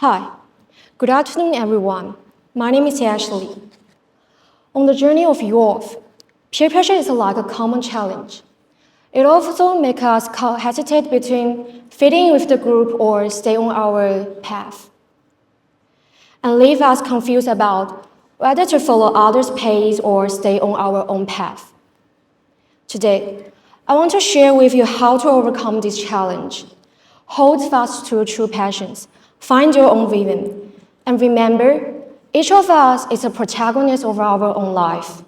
Hi, good afternoon, everyone. My name is Ashley. On the journey of youth, peer pressure is like a common challenge. It also makes us hesitate between fitting in with the group or stay on our path, and leave us confused about whether to follow others' pace or stay on our own path. Today, I want to share with you how to overcome this challenge. Hold fast to true passions, find your own vision, and remember, each of us is a protagonist of our own life.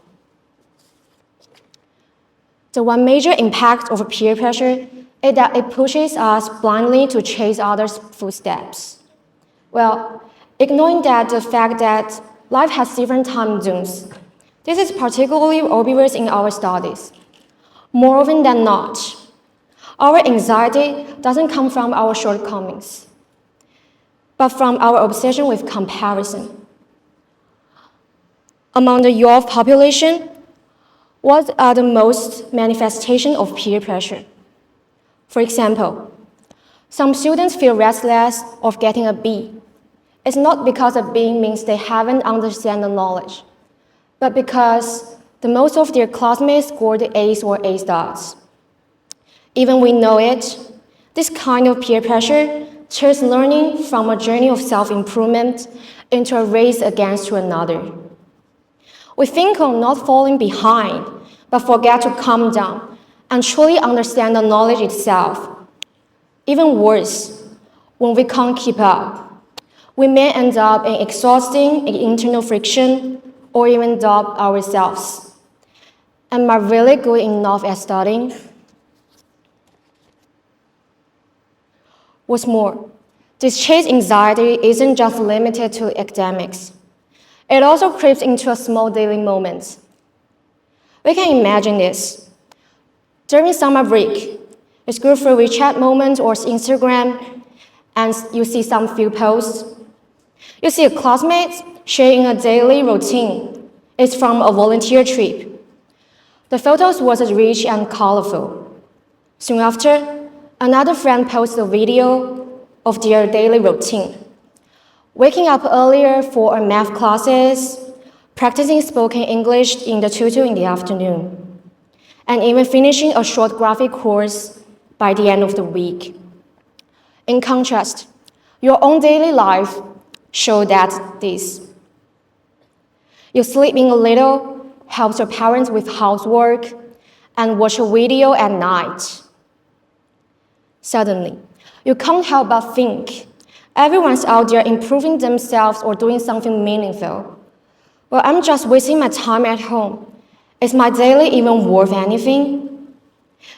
The one major impact of peer pressure is that it pushes us blindly to chase others' footsteps. Well, ignoring the fact that life has different time zones. This is particularly obvious in our studies. More often than not, our anxiety doesn't come from our shortcomings, but from our obsession with comparison. Among the youth population, what are the most manifestations of peer pressure? For example, some students feel restless of getting a B. It's not because a B means they haven't understood the knowledge, but because most of their classmates scored A's or A stars. Even we know it, this kind of peer pressure turns learning from a journey of self-improvement into a race against another. We think of not falling behind, but forget to calm down and truly understand the knowledge itself. Even worse, when we can't keep up, we may end up in exhausting internal friction or even doubt ourselves. Am I really good enough at studying? What's more, this chase anxiety isn't just limited to academics. It also creeps into small daily moments. We can imagine this. During summer break, you scroll through WeChat moments or Instagram, and you see some few posts. You see a classmate sharing a daily routine. It's from a volunteer trip. The photos was rich and colorful. Soon after, another friend posted a video of their daily routine. Waking up earlier for math classes, practicing spoken English in the tutor in the afternoon, and even finishing a short graphic course by the end of the week. In contrast, your own daily life shows that this. You sleep in a little, help your parents with housework, and watch a video at night. Suddenly, you can't help but think, everyone's out there improving themselves or doing something meaningful. Well, I'm just wasting my time at home. Is my daily even worth anything?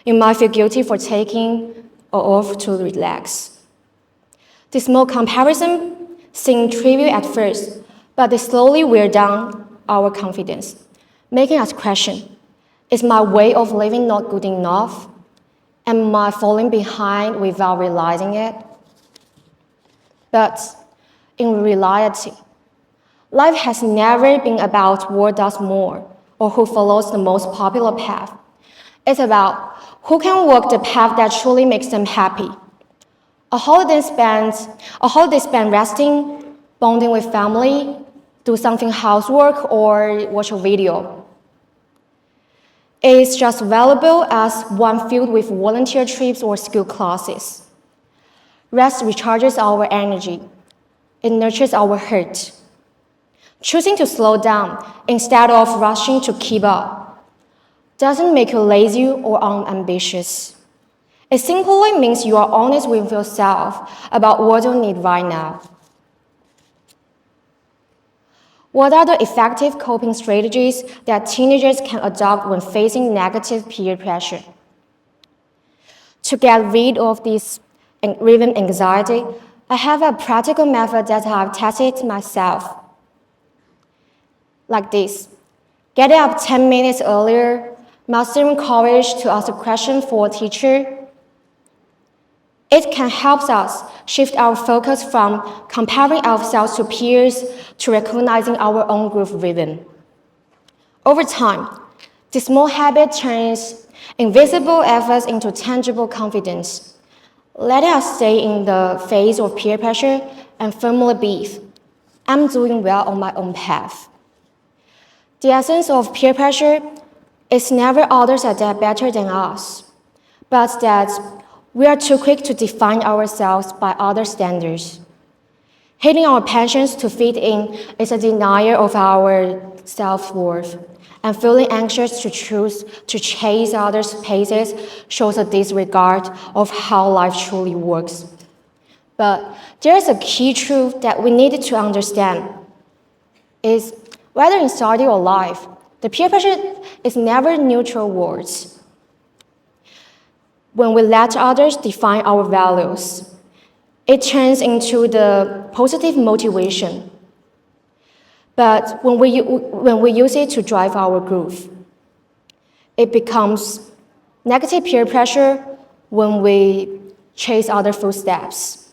You might feel guilty for taking off to relax. This small comparison seems trivial at first, but they slowly wear down our confidence, making us question, is my way of living not good enough? Am I falling behind without realizing it? But in reality, life has never been about what does more or who follows the most popular path. It's about who can walk the path that truly makes them happy. A holiday spent resting, bonding with family, do something housework, or watch a video. It's just valuable as one filled with volunteer trips or school classes. Rest recharges our energy. It nurtures our heart. Choosing to slow down instead of rushing to keep up doesn't make you lazy or unambitious. It simply means you are honest with yourself about what you need right now. What are the effective coping strategies that teenagers can adopt when facing negative peer pressure? To get rid of this driven anxiety, I have a practical method that I've tested myself. Like this: get up 10 minutes earlier, mustering courage to ask a question for a teacher. It can help us shift our focus from comparing ourselves to peers to recognizing our own growth rhythm. Over time, this small habit turns invisible efforts into tangible confidence, letting us stay in the face of peer pressure and firmly believe I'm doing well on my own path. The essence of peer pressure is never others are that better than us, but that we are too quick to define ourselves by other standards. Hating our passions to fit in is a denial of our self-worth, and feeling anxious to chase others' paces shows a disregard of how life truly works. But there is a key truth that we needed to understand is whether in study or life, the peer pressure is never neutral words. When we let others define our values, it turns into the positive motivation. But when we use it to drive our growth, it becomes negative peer pressure when we chase other footsteps.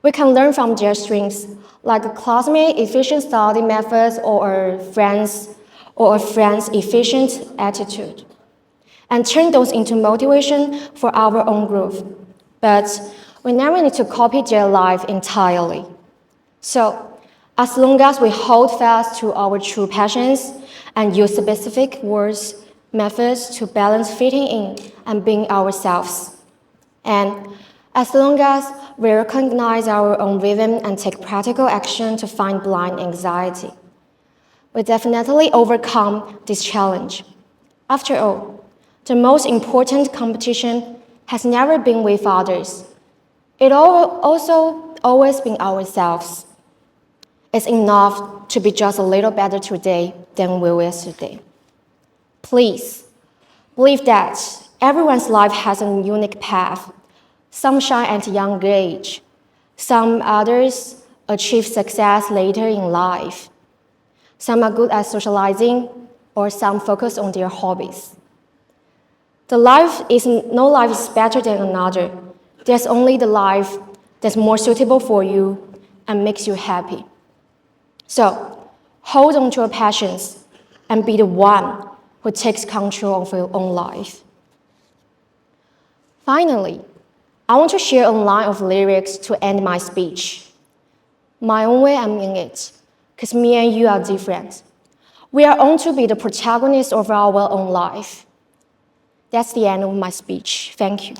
We can learn from their strengths, like a classmate efficient study methods or a friend's efficient attitude, and turn those into motivation for our own growth. But we never need to copy their life entirely. So, as long as we hold fast to our true passions and use specific words, methods to balance fitting in and being ourselves, and as long as we recognize our own rhythm and take practical action to find blind anxiety, we definitely overcome this challenge. After all, the most important competition has never been with others. It also always been ourselves. It's enough to be just a little better today than we were yesterday. Please, believe that everyone's life has a unique path. Some shine at a young age. Some others achieve success later in life. Some are good at socializing, or some focus on their hobbies. No life is better than another. There's only the life that's more suitable for you and makes you happy. So, hold on to your passions and be the one who takes control of your own life. Finally, I want to share a line of lyrics to end my speech. My own way, I'm in it, because me and you are different. We are on to be the protagonists of our own life. That's the end of my speech. Thank you.